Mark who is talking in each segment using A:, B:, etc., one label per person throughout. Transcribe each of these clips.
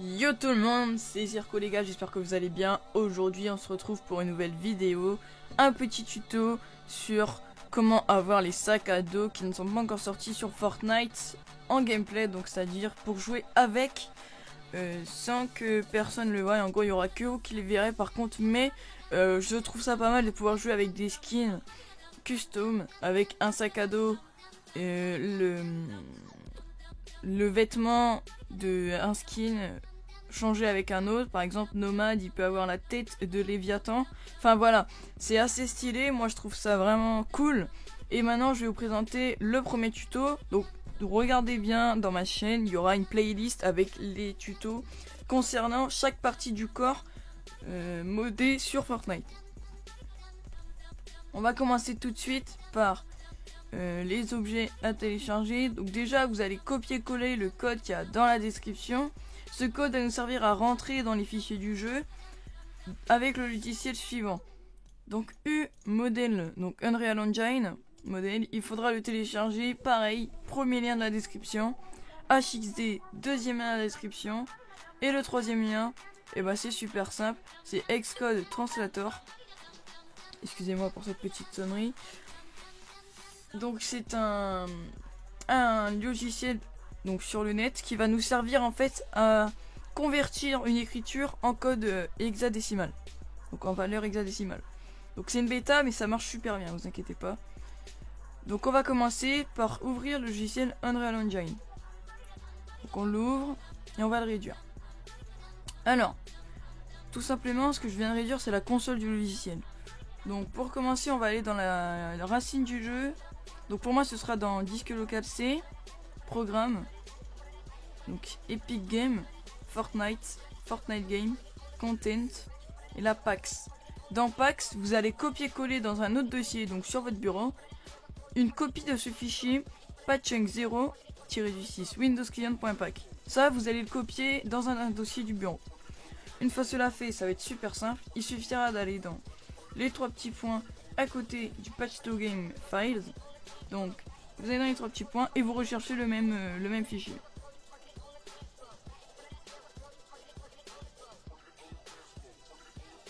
A: Yo tout le monde, c'est Zirko les gars, j'espère que vous allez bien. Aujourd'hui on se retrouve pour une nouvelle vidéo, un petit tuto sur comment avoir les sacs à dos qui ne sont pas encore sortis sur Fortnite en gameplay, donc c'est à dire pour jouer avec sans que personne le voie. En gros il y aura que vous qui les verrez par contre, mais je trouve ça pas mal de pouvoir jouer avec des skins custom, avec un sac à dos, le vêtement de un skin changé avec un autre. Par exemple Nomade, il peut avoir la tête de Léviathan. Enfin voilà, c'est assez stylé, moi je trouve ça vraiment cool. Et maintenant je vais vous présenter le premier tuto. Donc regardez bien dans ma chaîne, il y aura une playlist avec les tutos concernant chaque partie du corps modée sur Fortnite. On va commencer tout de suite par les objets à télécharger. Donc déjà vous allez copier-coller le code qu'il y a dans la description. Ce code va nous servir à rentrer dans les fichiers du jeu avec le logiciel suivant. Donc modèle, donc Unreal Engine modèle, il faudra le télécharger. Pareil, premier lien de la description. HXD, deuxième lien de la description. Et le troisième lien, et bah c'est super simple, c'est Xcode Translator. Excusez-moi pour cette petite sonnerie. Donc c'est un logiciel donc sur le net qui va nous servir en fait à convertir une écriture en code hexadécimal, donc en valeur hexadécimale. Donc c'est une bêta mais ça marche super bien, vous inquiétez pas. Donc on va commencer par ouvrir le logiciel Unreal Engine. Donc on l'ouvre et on va le réduire. Alors tout simplement ce que je viens de réduire c'est la console du logiciel. Donc pour commencer on va aller dans la racine du jeu. Donc pour moi ce sera dans disque local C, programme, donc Epic Game, Fortnite Game, Content et la PAX. Dans PAX vous allez copier-coller dans un autre dossier, donc sur votre bureau, une copie de ce fichier patching 0-6 windowsclient.pack. Ça vous allez le copier dans un dossier du bureau. Une fois cela fait, ça va être super simple, il suffira d'aller dans les trois petits points à côté du patch to game files. Donc vous allez dans les trois petits points et vous recherchez le même fichier.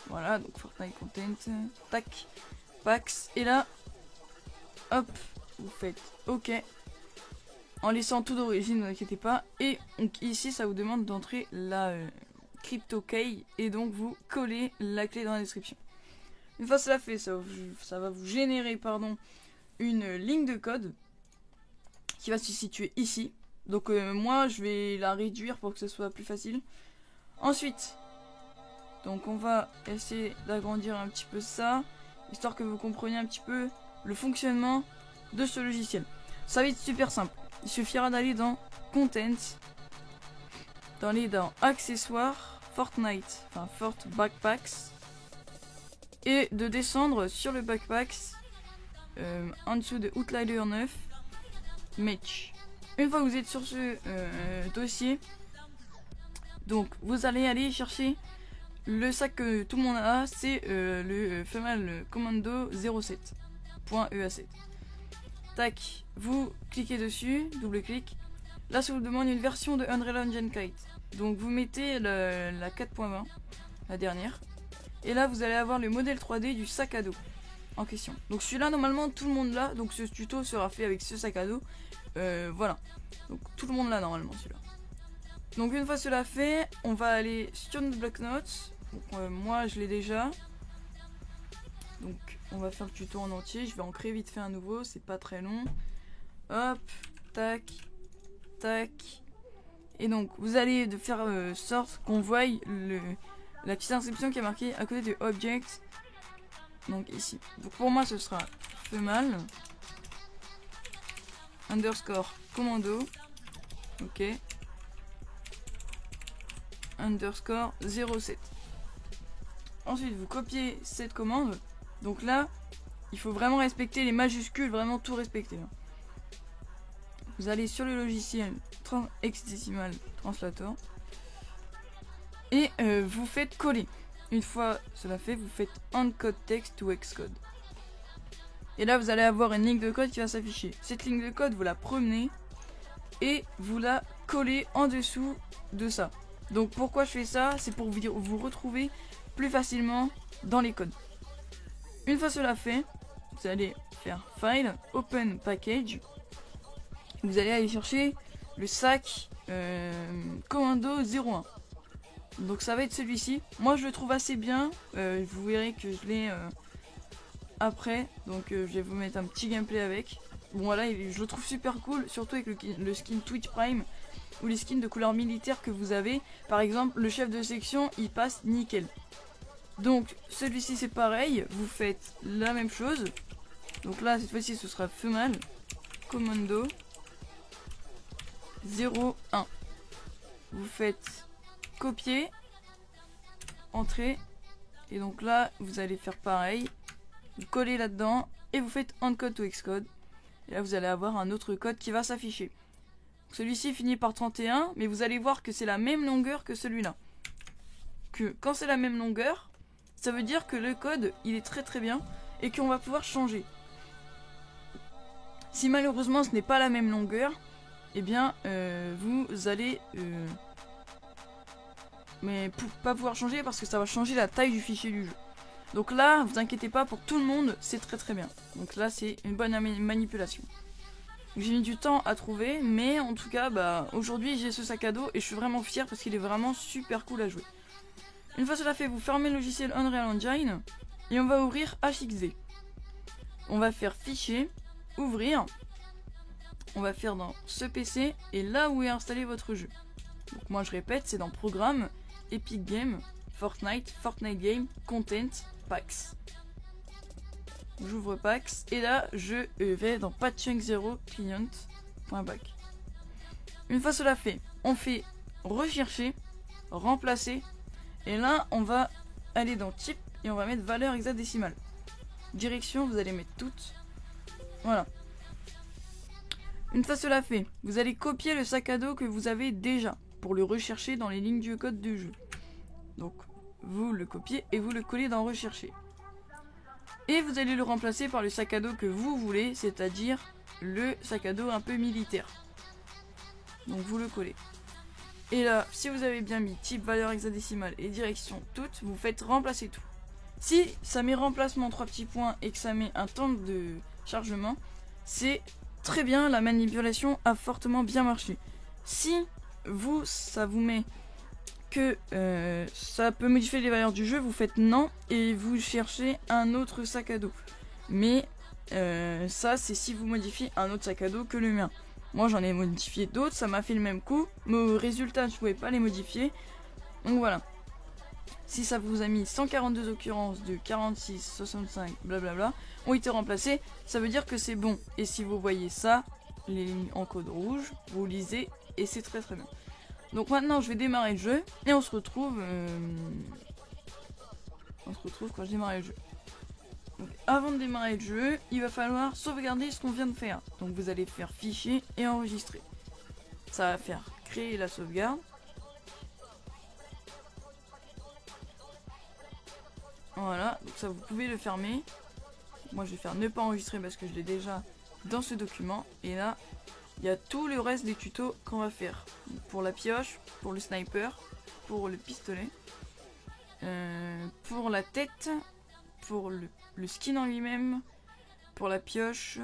A: Voilà, donc Fortnite Content, tac, Pax, et là, hop, vous faites OK, en laissant tout d'origine, ne vous inquiétez pas. Et donc ici ça vous demande d'entrer la crypto key et donc vous collez la clé dans la description. Une fois cela fait, ça va vous générer une ligne de code qui va se situer ici. Donc moi je vais la réduire pour que ce soit plus facile. Ensuite, donc on va essayer d'agrandir un petit peu ça, histoire que vous compreniez un petit peu le fonctionnement de ce logiciel. Ça va être super simple. Il suffira d'aller dans Content, dans Accessoires, Fortnite, enfin Fort Backpacks, et de descendre sur le Backpacks en dessous de Outliner 9 Match. Une fois que vous êtes sur ce dossier, donc vous allez aller chercher le sac que tout le monde a, c'est le Femal Commando 07.EA7. Tac, vous cliquez dessus, double-clic. Là ça vous demande une version de Unreal Engine 4. Donc vous mettez la 4.20, la dernière. Et là vous allez avoir le modèle 3D du sac à dos en question. Donc celui-là normalement tout le monde l'a, donc ce tuto sera fait avec ce sac à dos. Voilà, donc tout le monde l'a normalement celui-là. Donc une fois cela fait, on va aller sur notre bloc-notes. Moi je l'ai déjà. Donc on va faire le tuto en entier, je vais en créer vite fait un nouveau, c'est pas très long. Hop, tac, tac. Et donc vous allez faire sorte qu'on voie la petite inscription qui est marquée à côté de Object. Donc ici. Donc pour moi ce sera Femal underscore commando. OK. Underscore 07. Ensuite vous copiez cette commande. Donc là, il faut vraiment respecter les majuscules, vraiment tout respecter. Vous allez sur le logiciel hexadécimal translator et vous faites coller. Une fois cela fait, vous faites encode text to Xcode. Et là, vous allez avoir une ligne de code qui va s'afficher. Cette ligne de code, vous la promenez et vous la collez en dessous de ça. Donc pourquoi je fais ça? C'est pour vous retrouver plus facilement dans les codes. Une fois cela fait, vous allez faire File, Open Package. Vous allez aller chercher le sac Commando 01. Donc ça va être celui-ci. Moi je le trouve assez bien. Vous verrez que je l'ai après. Donc je vais vous mettre un petit gameplay avec. Bon voilà, je le trouve super cool. Surtout avec le skin Twitch Prime. Ou les skins de couleur militaire que vous avez. Par exemple, le chef de section, il passe nickel. Donc celui-ci c'est pareil. Vous faites la même chose. Donc là cette fois-ci ce sera Female Commando 01. Vous faites copier, entrer, et donc là vous allez faire pareil, vous collez là-dedans et vous faites encode to Xcode, et là vous allez avoir un autre code qui va s'afficher. Celui-ci finit par 31, mais vous allez voir que c'est la même longueur que celui-là. Que quand c'est la même longueur, ça veut dire que le code il est très très bien et qu'on va pouvoir changer. Si malheureusement ce n'est pas la même longueur, eh bien vous allez mais pas pouvoir changer parce que ça va changer la taille du fichier du jeu. Donc là, vous inquiétez pas, pour tout le monde, c'est très très bien. Donc là, c'est une bonne manipulation. J'ai mis du temps à trouver, mais en tout cas, bah, aujourd'hui j'ai ce sac à dos et je suis vraiment fier parce qu'il est vraiment super cool à jouer. Une fois cela fait, vous fermez le logiciel Unreal Engine et on va ouvrir HXD. On va faire fichier, ouvrir. On va faire dans ce PC et là où est installé votre jeu. Donc moi je répète, c'est dans Programme, Epic Games, Fortnite, Fortnite Game, Content, Packs. J'ouvre Packs et là je vais dans Patching 0 Client.back. Une fois cela fait, on fait rechercher, remplacer et là on va aller dans Type et on va mettre valeur hexadécimale. Direction, vous allez mettre toutes. Voilà. Une fois cela fait, vous allez copier le sac à dos que vous avez déjà pour le rechercher dans les lignes du code du jeu. Donc vous le copiez et vous le collez dans rechercher. Et vous allez le remplacer par le sac à dos que vous voulez, c'est-à-dire le sac à dos un peu militaire. Donc vous le collez. Et là, si vous avez bien mis type, valeur hexadécimale et direction toutes, vous faites remplacer tout. Si ça met remplacement 3 petits points et que ça met un temps de chargement, c'est très bien, la manipulation a fortement bien marché. Si ça vous met que ça peut modifier les valeurs du jeu, vous faites non et vous cherchez un autre sac à dos. Mais ça c'est si vous modifiez un autre sac à dos que le mien. Moi j'en ai modifié d'autres, ça m'a fait le même coup, mais au résultat je pouvais pas les modifier. Donc voilà. Si ça vous a mis 142 occurrences de 46, 65, blablabla, ont été remplacées, ça veut dire que c'est bon. Et si vous voyez ça, les lignes en code rouge, vous lisez et c'est très très bien. Donc maintenant je vais démarrer le jeu et on se retrouve quand je démarre le jeu. Donc avant de démarrer le jeu, il va falloir sauvegarder ce qu'on vient de faire. Donc vous allez faire fichier et enregistrer. Ça va faire créer la sauvegarde. Voilà, donc ça vous pouvez le fermer. Moi je vais faire ne pas enregistrer parce que je l'ai déjà dans ce document. Et là, il y a tout le reste des tutos qu'on va faire. Donc, pour la pioche, pour le sniper, pour le pistolet, pour la tête, pour le skin en lui-même, pour la pioche,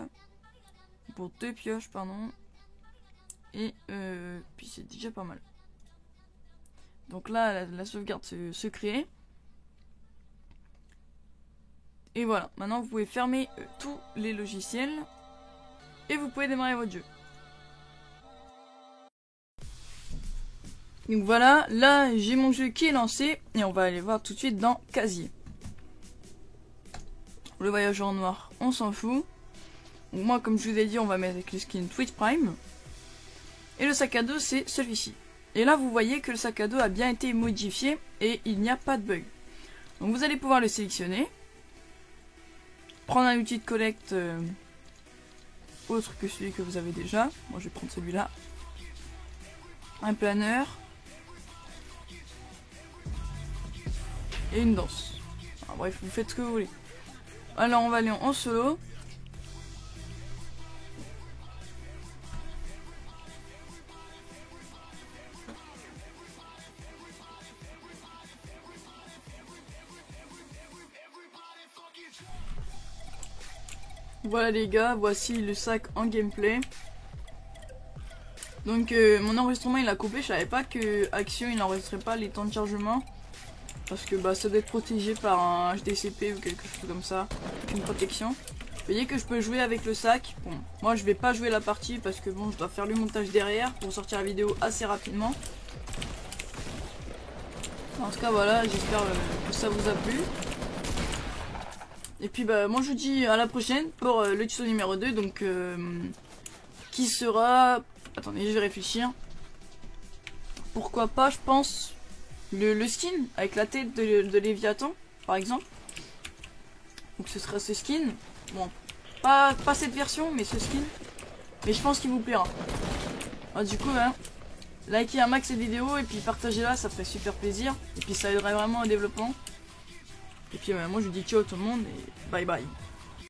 A: pour 2 pioches, pardon. Et puis c'est déjà pas mal. Donc là, la sauvegarde se crée. Et voilà, maintenant vous pouvez fermer tous les logiciels et vous pouvez démarrer votre jeu. Donc voilà, là j'ai mon jeu qui est lancé et on va aller voir tout de suite dans casier. Le voyageur en noir, on s'en fout. Donc moi comme je vous ai dit, on va mettre avec le skin Twitch Prime. Et le sac à dos c'est celui-ci. Et là vous voyez que le sac à dos a bien été modifié et il n'y a pas de bug. Donc vous allez pouvoir le sélectionner. Prendre un outil de collecte autre que celui que vous avez déjà. Moi je vais prendre celui-là. Un planeur. Et une danse. Enfin, bref, vous faites ce que vous voulez. Alors on va aller en solo. Voilà les gars, voici le sac en gameplay. Donc mon enregistrement il a coupé, je savais pas que Action il n'enregistrait pas les temps de chargement. Parce que bah ça doit être protégé par un HDCP ou quelque chose comme ça, une protection. Vous voyez que je peux jouer avec le sac. Bon, moi je vais pas jouer la partie parce que bon je dois faire le montage derrière pour sortir la vidéo assez rapidement. En tout cas voilà, j'espère que ça vous a plu. Et puis bah moi je vous dis à la prochaine pour le tuto numéro 2. Donc qui sera... Attendez, je vais réfléchir. Pourquoi pas, je pense, le skin avec la tête de Léviathan, par exemple. Donc ce sera ce skin. Bon, pas cette version, mais ce skin. Mais je pense qu'il vous plaira. Alors, du coup, hein, likez un max cette vidéo et puis partagez-la, ça ferait super plaisir. Et puis ça aiderait vraiment au développement. Et puis moi je vous dis ciao tout le monde et bye bye.